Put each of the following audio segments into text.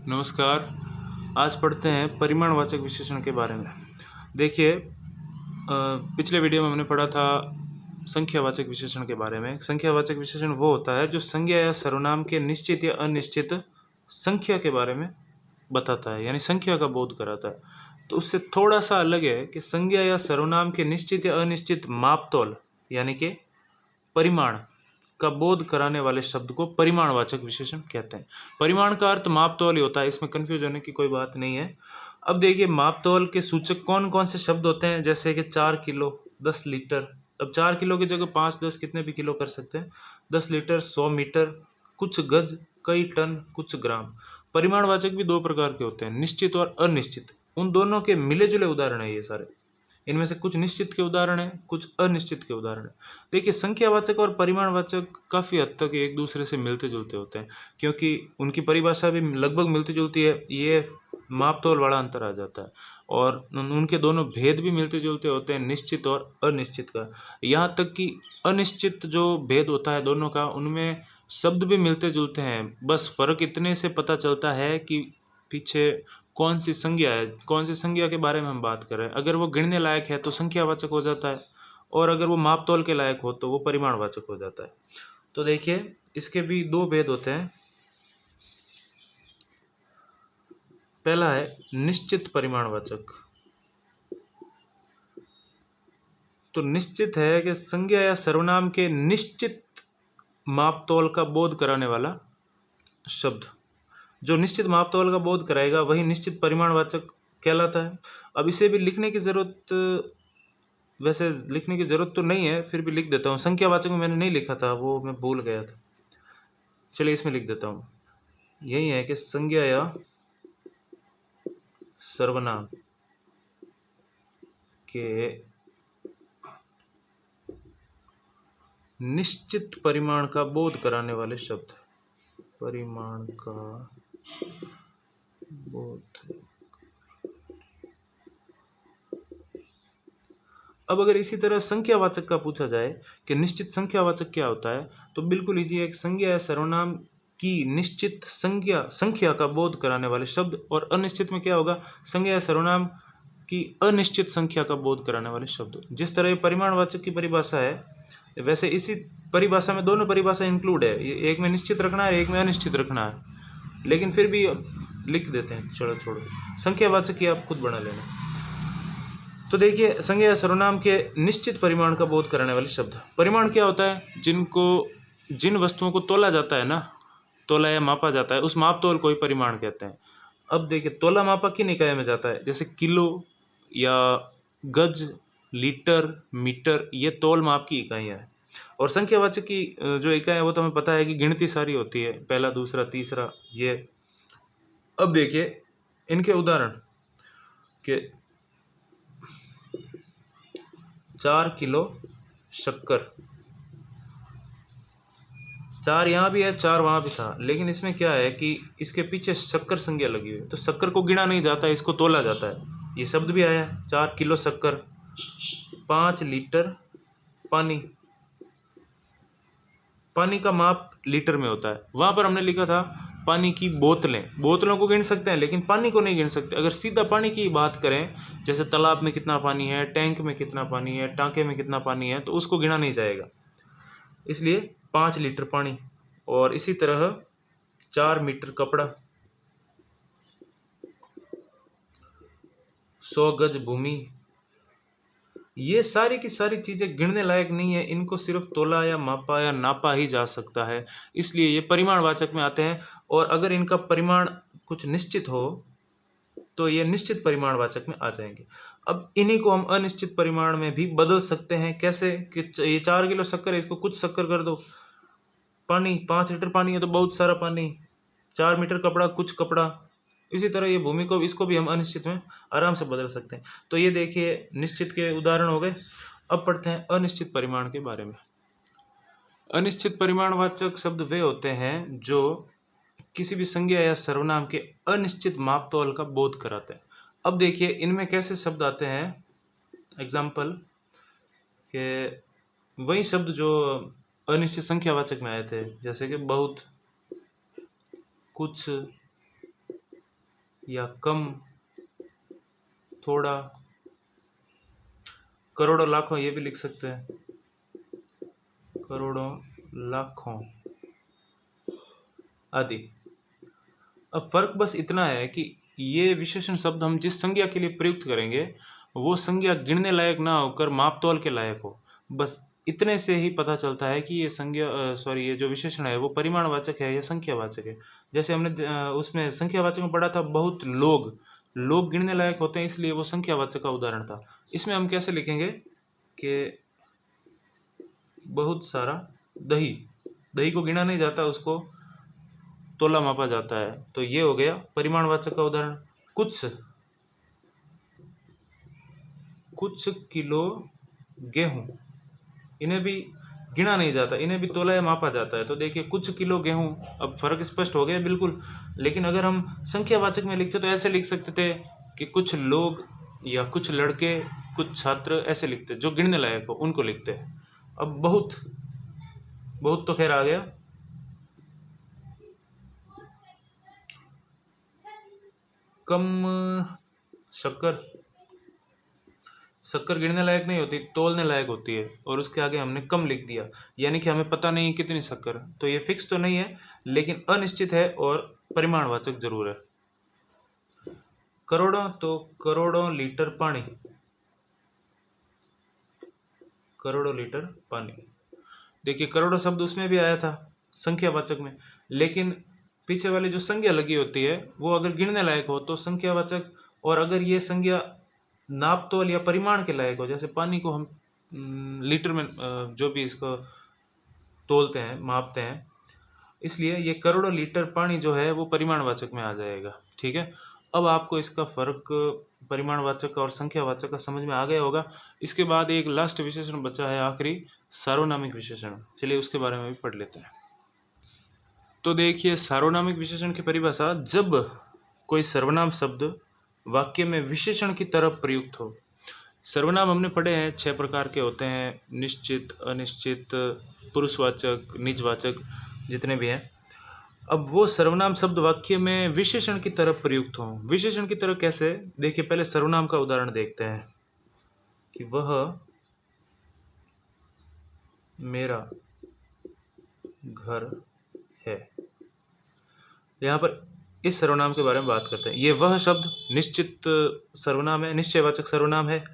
नमस्कार। आज पढ़ते हैं परिमाणवाचक विशेषण के बारे में। देखिए, पिछले वीडियो में हमने पढ़ा था संख्यावाचक विशेषण के बारे में। संख्यावाचक विशेषण वो होता है जो संज्ञा या सर्वनाम के निश्चित या अनिश्चित संख्या के बारे में बताता है, यानी संख्या का बोध कराता है। तो उससे थोड़ा सा अलग है कि संज्ञा या सर्वनाम के निश्चित या अनिश्चित मापतोल यानी कि परिमाण का बोध कराने वाले शब्द को परिमाणवाचक विशेषण कहते हैं। परिमाण का अर्थ मापतोल ही होता है, इसमें कंफ्यूज होने की कोई बात नहीं है। अब देखिए, मापतोल के सूचक कौन कौन से शब्द होते हैं, जैसे कि 4 किलो, 10 लीटर। अब 4 किलो की जगह 5, 10 कितने भी किलो कर सकते हैं। 10 लीटर, 100 मीटर, कुछ गज, कई टन, कुछ ग्राम। परिमाणवाचक भी दो प्रकार के होते हैं, निश्चित और अनिश्चित। उन दोनों के मिले जुले उदाहरण है ये सारे। इनमें से कुछ निश्चित के उदाहरण हैं, कुछ अनिश्चित के उदाहरण हैं। देखिए, संख्यावाचक और परिमाणवाचक काफ़ी हद तक एक दूसरे से मिलते जुलते होते हैं, क्योंकि उनकी परिभाषा भी लगभग मिलती जुलती है। ये मापतोल वाला अंतर आ जाता है, और उनके दोनों भेद भी मिलते जुलते होते हैं, निश्चित और अनिश्चित का। यहाँ तक कि अनिश्चित जो भेद होता है दोनों का, उनमें शब्द भी मिलते जुलते हैं। बस फर्क इतने से पता चलता है कि पीछे कौन सी संज्ञा है, कौन सी संज्ञा के बारे में हम बात कर रहे हैं। अगर वो गिनने लायक है तो संख्यावाचक हो जाता है, और अगर वो मापतोल के लायक हो तो वो परिमाणवाचक हो जाता है। तो देखिए, इसके भी दो भेद होते हैं। पहला है निश्चित परिमाणवाचक। तो निश्चित है कि संज्ञा या सर्वनाम के निश्चित मापतोल का बोध कराने वाला शब्द। जो निश्चित मापतोल का बोध कराएगा वही निश्चित परिमाणवाचक कहलाता है। अब इसे भी लिखने की ज़रूरत, वैसे लिखने की ज़रूरत तो नहीं है, फिर भी लिख देता हूँ। संख्यावाचक में मैंने नहीं लिखा था, वो मैं भूल गया था। चलिए इसमें लिख देता हूँ। यही है कि संज्ञा या सर्वनाम के निश्चित परिमाण का बोध कराने वाले शब्द। परिमाण का बोध। अब अगर इसी तरह संख्यावाचक का पूछा जाए कि निश्चित संख्यावाचक क्या होता है, तो बिल्कुल इजी है। संज्ञा या सर्वनाम की निश्चित संख्या का बोध कराने वाले शब्द। और अनिश्चित में क्या होगा, संज्ञा या सर्वनाम की अनिश्चित संख्या का बोध कराने वाले शब्द। जिस तरह ये परिमाणवाचक की परिभाषा है, वैसे इसी परिभाषा में दोनों परिभाषा इंक्लूड है। एक में निश्चित रखना है, एक में अनिश्चित रखना है, लेकिन फिर भी लिख देते हैं। चलो छोड़ो, संख्यावाचक की आप खुद बना लेना। तो देखिए, संज्ञा या सर्वनाम के निश्चित परिमाण का बोध कराने वाले शब्द। परिमाण क्या होता है, जिन वस्तुओं को तोला जाता है ना, तोला या मापा जाता है, उस मापतोल को ही परिमाण कहते हैं। अब देखिए, तोला मापा किन इकाइयों में जाता है, जैसे किलो या गज, लीटर, मीटर, ये तोल माप की इकाइयाँ हैं। और संख्यावाचक की जो इकाई है वो तो हमें पता है कि गिनती सारी होती है, पहला, दूसरा, तीसरा, ये। अब देखिए इनके उदाहरण के 4 किलो शक्कर। 4 यहाँ भी है, 4 वहाँ भी था, लेकिन इसमें क्या है कि इसके पीछे शक्कर संज्ञा लगी हुई है, तो शक्कर को गिना नहीं जाता है, इसको तोला जाता है। ये शब्द भी आया है, 4 किलो शक्कर। 5 लीटर पानी। पानी का माप लीटर में होता है। वहाँ पर हमने लिखा था पानी की बोतलें। बोतलों को गिन सकते हैं, लेकिन पानी को नहीं गिन सकते। अगर सीधा पानी की बात करें, जैसे तालाब में कितना पानी है, टैंक में कितना पानी है, टांके में कितना पानी है, तो उसको गिना नहीं जाएगा। इसलिए 5 लीटर पानी। और इसी तरह 4 मीटर कपड़ा, 100 गज भूमि। ये सारी की सारी चीज़ें गिनने लायक नहीं है, इनको सिर्फ तोला या मापा या नापा ही जा सकता है, इसलिए ये परिमाणवाचक में आते हैं। और अगर इनका परिमाण कुछ निश्चित हो तो ये निश्चित परिमाणवाचक में आ जाएंगे। अब इन्हीं को हम अनिश्चित परिमाण में भी बदल सकते हैं। कैसे कि ये 4 किलो शक्कर है, इसको कुछ शक्कर कर दो। पानी, 5 लीटर पानी है तो बहुत सारा पानी। 4 मीटर कपड़ा, कुछ कपड़ा। इसी तरह ये भूमि को, इसको भी हम अनिश्चित में आराम से बदल सकते हैं। तो ये देखिए, निश्चित के उदाहरण हो गए। अब पढ़ते हैं अनिश्चित परिमाण के बारे में। अनिश्चित परिमाणवाचक शब्द वे होते हैं जो किसी भी संज्ञा या सर्वनाम के अनिश्चित मापतोल का बोध कराते हैं। अब देखिए, इनमें कैसे शब्द आते हैं। एग्जाम्पल के वही शब्द जो अनिश्चित संख्यावाचक में आए थे, जैसे कि बहुत, कुछ, या कम, थोड़ा, करोड़ों लाखों ये भी लिख सकते हैं, करोड़ों लाखों आदि। अब फर्क बस इतना है कि ये विशेषण शब्द हम जिस संज्ञा के लिए प्रयुक्त करेंगे वो संज्ञा गिनने लायक ना होकर मापतौल के लायक हो। बस इतने से ही पता चलता है कि ये संज्ञा ये जो विशेषण है वो परिमाणवाचक है या संख्यावाचक है। जैसे हमने उसमें संख्यावाचक में पढ़ा था, बहुत लोग गिनने लायक होते हैं, इसलिए वो संख्यावाचक का उदाहरण था। इसमें हम कैसे लिखेंगे कि बहुत सारा दही को गिना नहीं जाता, उसको तोला मापा जाता है, तो ये हो गया परिमाणवाचक का उदाहरण। कुछ किलो गेहूं, इन्हें भी गिना नहीं जाता, इन्हें भी तोला या मापा जाता है। तो देखिए कुछ किलो गेहूं, अब फर्क स्पष्ट हो गया बिल्कुल। लेकिन अगर हम संख्यावाचक में लिखते तो ऐसे लिख सकते थे कि कुछ लोग या कुछ लड़के, कुछ छात्र, ऐसे लिखते, जो गिनने लायक हो उनको लिखते। अब बहुत तो खैर आ गया। कम शक्कर गिनने लायक नहीं होती, तोलने लायक होती है, और उसके आगे हमने कम लिख दिया, यानी कि हमें पता नहीं कितनी शक्कर। तो ये फिक्स तो नहीं है लेकिन अनिश्चित है और परिमाणवाचक जरूर है। करोड़ों, तो करोड़ों लीटर पानी। देखिए करोड़ों शब्द उसमें भी आया था संख्यावाचक में, लेकिन पीछे वाली जो संज्ञा लगी होती है वो अगर गिनने लायक हो तो संख्यावाचक, और अगर ये संज्ञा नापतोल या परिमाण के लायक हो, जैसे पानी को हम लीटर में जो भी इसको तोलते हैं, मापते हैं, इसलिए ये करोड़ों लीटर पानी जो है वो परिमाणवाचक में आ जाएगा। ठीक है, अब आपको इसका फर्क परिमाणवाचक और संख्यावाचक का समझ में आ गया होगा। इसके बाद एक लास्ट विशेषण बचा है आखिरी, सार्वनामिक विशेषण। चलिए उसके बारे में भी पढ़ लेते हैं। तो देखिए सार्वनामिक विशेषण की परिभाषा, जब कोई सर्वनाम शब्द वाक्य में विशेषण की तरफ प्रयुक्त हो। सर्वनाम हमने पढ़े हैं 6 प्रकार के होते हैं, निश्चित, अनिश्चित, पुरुषवाचक, निजवाचक, जितने भी हैं। अब वो सर्वनाम शब्द वाक्य में विशेषण की तरफ प्रयुक्त हो। विशेषण की तरफ कैसे, देखिए पहले सर्वनाम का उदाहरण देखते हैं कि वह मेरा घर है। यहाँ पर इस सर्वनाम के बारे में बात करते हैं। ये वह शब्द निश्चित सर्वनाम है, निश्चयवाचक सर्वनाम है।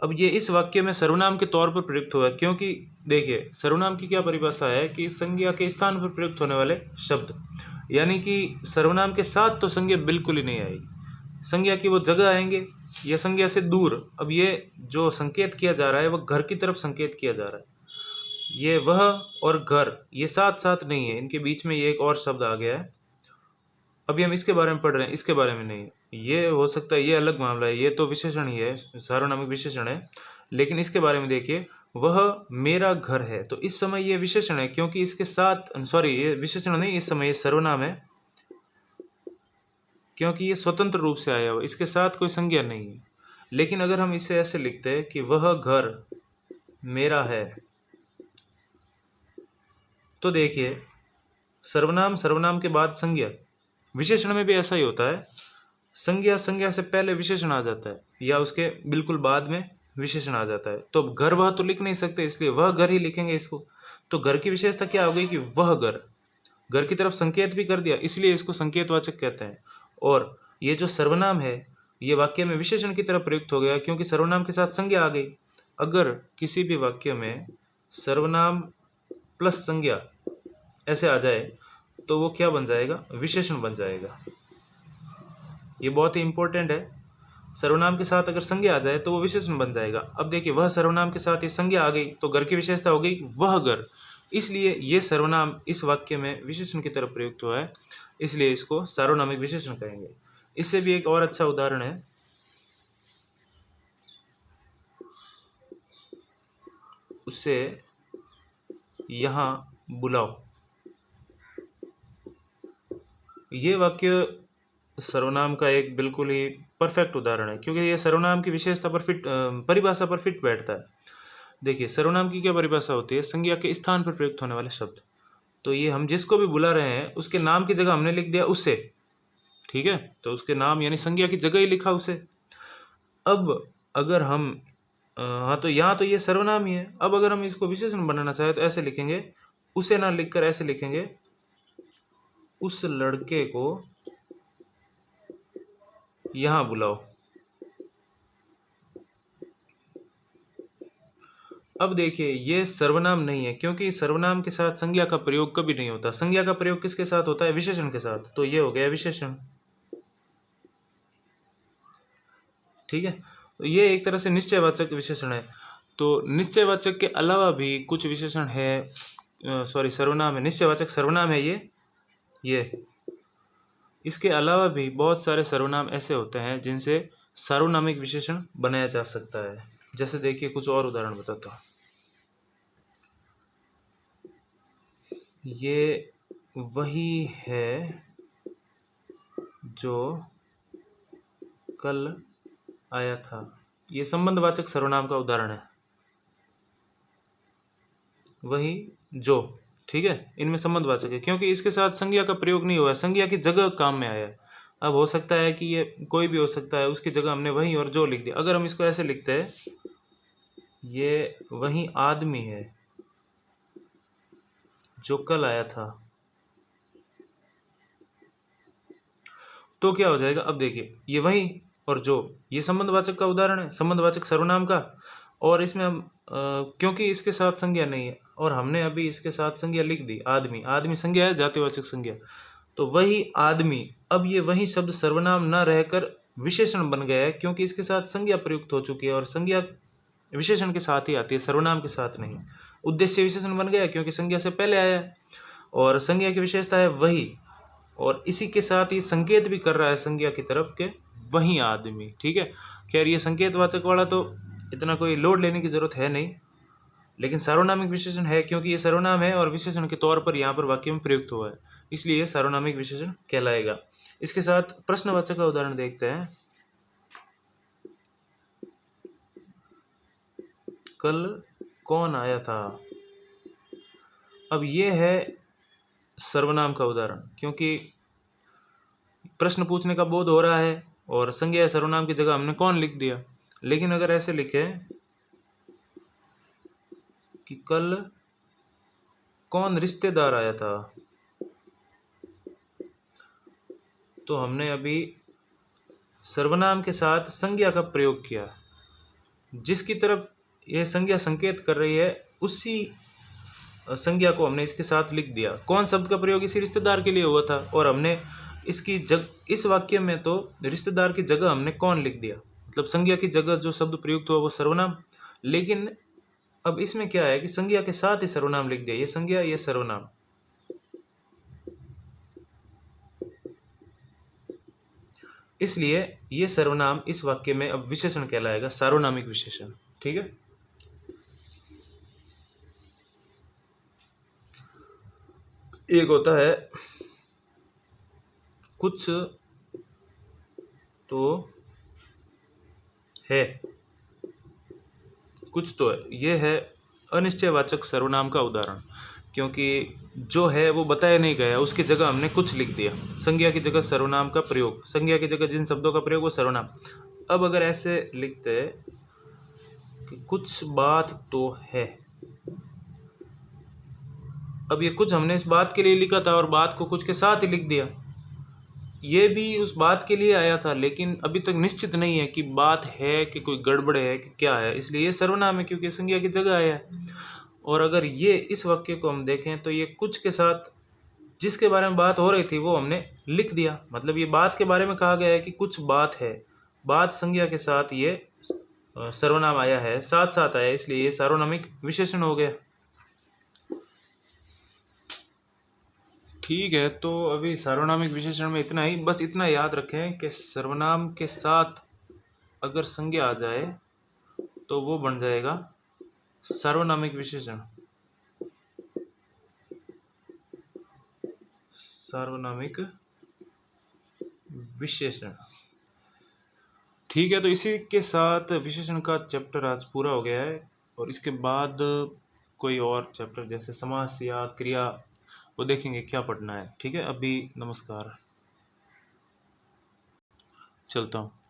अब ये इस वाक्य में सर्वनाम के तौर पर प्रयुक्त हुआ, क्योंकि देखिए सर्वनाम की क्या परिभाषा है कि संज्ञा के स्थान पर प्रयुक्त होने वाले शब्द, यानी कि सर्वनाम के साथ तो संज्ञा बिल्कुल ही नहीं आएगी, संज्ञा की वो जगह आएंगे या संज्ञा से दूर। अब ये जो संकेत किया जा रहा है वो घर की तरफ संकेत किया जा रहा है। ये वह और घर ये साथ साथ नहीं है, इनके बीच में ये एक और शब्द आ गया है। अभी हम इसके बारे में पढ़ रहे हैं, इसके बारे में नहीं। ये हो सकता है, ये अलग मामला है, ये तो विशेषण ही है, सार्वनामिक विशेषण है। लेकिन इसके बारे में देखिए, वह मेरा घर है, तो इस समय ये विशेषण है, क्योंकि इसके साथ ये विशेषण नहीं, इस समय ये सर्वनाम है, क्योंकि ये स्वतंत्र रूप से आया हुआ, इसके साथ कोई संज्ञा नहीं है। लेकिन अगर हम इसे ऐसे लिखते हैं कि वह घर मेरा है, तो देखिए सर्वनाम के बाद संज्ञा। विशेषण में भी ऐसा ही होता है, संज्ञा से पहले विशेषण आ जाता है या उसके बिल्कुल बाद में विशेषण आ जाता है। तो घर वह तो लिख नहीं सकते, इसलिए वह घर ही लिखेंगे इसको। तो घर की विशेषता क्या हो गई कि वह घर की तरफ संकेत भी कर दिया, इसलिए इसको संकेतवाचक कहते हैं। और ये जो सर्वनाम है ये वाक्य में विशेषण की तरफ प्रयुक्त हो गया, क्योंकि सर्वनाम के साथ संज्ञा आ गई। अगर किसी भी वाक्य में सर्वनाम प्लस संज्ञा ऐसे आ जाए तो वो क्या बन जाएगा, विशेषण बन जाएगा। ये बहुत ही इंपॉर्टेंट है। सर्वनाम के साथ अगर संज्ञा आ जाए तो वो विशेषण बन जाएगा। अब देखिए वह सर्वनाम के साथ ये संज्ञा आ गई तो घर की विशेषता हो गई वह घर, इसलिए ये सर्वनाम इस वाक्य में विशेषण की तरफ प्रयुक्त हुआ है, इसलिए इसको सार्वनामिक विशेषण कहेंगे। इससे भी एक और अच्छा उदाहरण है, उसे यहाँ बुलाओ। ये वाक्य सर्वनाम का एक बिल्कुल ही परफेक्ट उदाहरण है, क्योंकि ये सर्वनाम की विशेषता पर परिभाषा पर फिट बैठता है। देखिए सर्वनाम की क्या परिभाषा होती है, संज्ञा के स्थान पर प्रयुक्त होने वाले शब्द। तो ये हम जिसको भी बुला रहे हैं उसके नाम की जगह हमने लिख दिया उसे, ठीक है, तो उसके नाम यानी संज्ञा की जगह ही लिखा उसे। अब अगर हम हाँ, तो यहाँ तो ये सर्वनाम ही है। अब अगर हम इसको विशेषण बनाना चाहे तो ऐसे लिखेंगे, उसे ना लिखकर ऐसे लिखेंगे, उस लड़के को यहाँ बुलाओ। अब देखिए ये सर्वनाम नहीं है, क्योंकि सर्वनाम के साथ संज्ञा का प्रयोग कभी नहीं होता। संज्ञा का प्रयोग किसके साथ होता है? विशेषण के साथ। तो ये हो गया विशेषण। ठीक है, तो ये एक तरह से निश्चयवाचक विशेषण है। तो निश्चयवाचक के अलावा भी कुछ विशेषण है, सॉरी सर्वनाम है, निश्चयवाचक सर्वनाम है ये। इसके अलावा भी बहुत सारे सर्वनाम ऐसे होते हैं जिनसे सार्वनामिक विशेषण बनाया जा सकता है। जैसे देखिए कुछ और उदाहरण बताता हूँ। ये वही है जो कल आया था। ये संबंधवाचक सर्वनाम का उदाहरण है, वही जो। ठीक है, इनमें संबंधवाचक है क्योंकि इसके साथ संज्ञा का प्रयोग नहीं हुआ है, संज्ञा की जगह काम में आया है। अब हो सकता है कि ये कोई भी हो सकता है, उसकी जगह हमने वही और जो लिख दिया। अगर हम इसको ऐसे लिखते हैं, ये वही आदमी है जो कल आया था, तो क्या हो जाएगा? अब देखिए ये वही और जो, ये संबंधवाचक का उदाहरण है, संबंधवाचक सर्वनाम का। और इसमें हम क्योंकि इसके साथ संज्ञा नहीं है और हमने अभी इसके साथ संज्ञा लिख दी, आदमी। आदमी संज्ञा है, जातिवाचक संज्ञा, तो वही आदमी। अब ये वही शब्द सर्वनाम न रहकर विशेषण बन गया है, क्योंकि इसके साथ संज्ञा प्रयुक्त हो चुकी है और संज्ञा विशेषण के साथ ही आती है, सर्वनाम के साथ नहीं। उद्देश्य विशेषण बन गया क्योंकि संज्ञा से पहले आया है और संज्ञा की विशेषता है वही, और इसी के साथ ही संकेत भी कर रहा है संज्ञा की तरफ के वही आदमी। ठीक है, खैर ये संकेतवाचक वाला तो इतना कोई लोड लेने की जरूरत है नहीं, लेकिन सार्वनामिक विशेषण है क्योंकि ये सर्वनाम है और विशेषण के तौर पर यहाँ पर वाक्य में प्रयुक्त हुआ है, इसलिए ये सार्वनामिक विशेषण कहलाएगा। इसके साथ प्रश्नवाचक का उदाहरण देखते हैं। कल कौन आया था? अब ये है सर्वनाम का उदाहरण, क्योंकि प्रश्न पूछने का बोध हो रहा है और संज्ञा सर्वनाम की जगह हमने कौन लिख दिया। लेकिन अगर ऐसे लिखे कि कल कौन रिश्तेदार आया था, तो हमने अभी सर्वनाम के साथ संज्ञा का प्रयोग किया। जिसकी तरफ यह संज्ञा संकेत कर रही है उसी संज्ञा को हमने इसके साथ लिख दिया। कौन शब्द का प्रयोग इसी रिश्तेदार के लिए हुआ था और हमने इसकी इस वाक्य में तो रिश्तेदार की जगह हमने कौन लिख दिया, मतलब संज्ञा की जगह जो शब्द प्रयुक्त हुआ वो सर्वनाम। लेकिन अब इसमें क्या है कि संज्ञा के साथ ही सर्वनाम लिख दिया, ये संज्ञा ये सर्वनाम। इसलिए ये सर्वनाम इस वाक्य में अब विशेषण कहलाएगा, सार्वनामिक विशेषण। ठीक है, एक होता है कुछ तो है, कुछ तो है, ये है अनिश्चयवाचक सर्वनाम का उदाहरण, क्योंकि जो है वो बताया नहीं गया, उसकी जगह हमने कुछ लिख दिया। संज्ञा की जगह सर्वनाम का प्रयोग, संज्ञा की जगह जिन शब्दों का प्रयोग वो सर्वनाम। अब अगर ऐसे लिखते कि कुछ बात तो है, अब ये कुछ हमने इस बात के लिए लिखा था और बात को कुछ के साथ ही लिख दिया। ये भी उस बात के लिए आया था, लेकिन अभी तक निश्चित नहीं है कि बात है कि कोई गड़बड़ है कि क्या है, इसलिए ये सर्वनाम है क्योंकि संज्ञा की जगह आया है। और अगर ये इस वाक्य को हम देखें तो ये कुछ के साथ जिसके बारे में बात हो रही थी वो हमने लिख दिया, मतलब ये बात के बारे में कहा गया है कि कुछ बात है, बात संज्ञा के साथ ये सर्वनाम आया है, साथ साथ आया, इसलिए ये सार्वनामिक विशेषण हो गया। ठीक है, तो अभी सार्वनामिक विशेषण में इतना ही। बस इतना याद रखें कि सर्वनाम के साथ अगर संज्ञा आ जाए तो वो बन जाएगा सार्वनामिक विशेषण। सार्वनामिक विशेषण। ठीक है, तो इसी के साथ विशेषण का चैप्टर आज पूरा हो गया है और इसके बाद कोई और चैप्टर जैसे समास या क्रिया वो देखेंगे क्या पढ़ना है। ठीक है, अभी नमस्कार। चलता हूँ।